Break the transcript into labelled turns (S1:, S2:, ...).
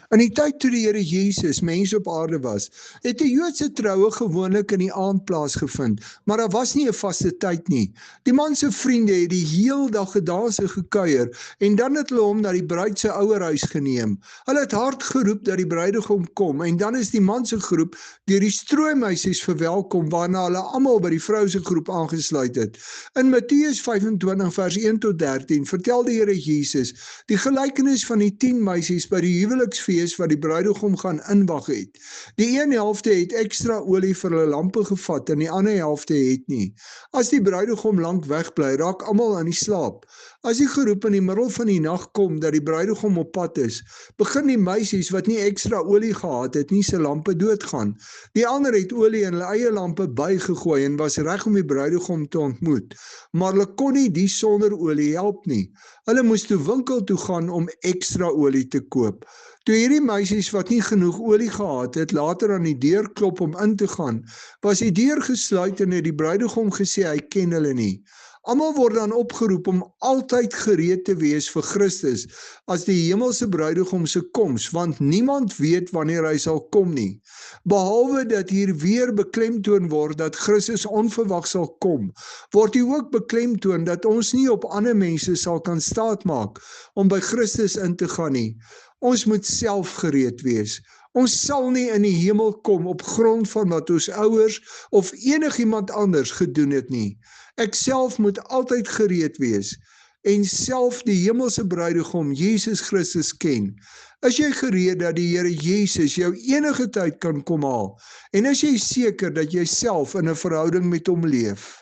S1: In die tyd toe die Here Jesus mens op aarde was, het die Joodse troue gewoonlik in die aand plaasgevind, maar daar was nie 'n vaste tyd nie. Die man se vriende het die heel dag gedans en gekuier en dan het hulle hom na die bruid se ouerhuis geneem. Hulle het hard geroep dat die bruidegom kom en dan is die man se groep deur die strooimeisies verwelkom waarna hulle almal by die vrou se groep aangesluit het. In Matteus 25 vers 1 tot 13 vertel die Here Jesus die gelykenis van die 10 meisies by die huweliksfees wat die bruidegom gaan inwag het. Die een helfte het ekstra olie vir hulle lampe gevat en die ander helfte het nie. As die bruidegom lank wegbly, raak almal aan die slaap. As die geroep in die middel van die nag kom dat die bruidegom op pad is, begin die meisies wat nie ekstra olie gehad het nie se lampe doodgaan. Die ander het olie in hulle eie lampe bygegooi en was reg om die bruidegom te ontmoet, maar hulle kon nie die sonder olie help nie. Hulle moes toe winkel toe gaan om ekstra olie te koop. Toe hierdie meisies wat nie genoeg olie gehad het, later aan die deur klop om in te gaan, was die deur gesluit en het die bruidegom gesê hy ken hulle nie. Almal word dan opgeroep om altyd gereed te wees vir Christus as die hemelse bruidegom se koms, want niemand weet wanneer hy sal kom nie. Behalwe dat hier weer beklemtoon word dat Christus onverwags sal kom, word hier ook beklemtoon dat ons nie op ander mense sal kan staatmaak om by Christus in te gaan nie. Ons moet self gereed wees. Ons sal nie in die hemel kom op grond van wat ons ouers of enigiemand anders gedoen het nie. Ek self moet altyd gereed wees en self die hemelse bruidegom Jesus Christus ken. Is jy gereed dat die Here Jesus jou enige tyd kan kom haal? En is jy seker dat jy self in 'n verhouding met hom leef?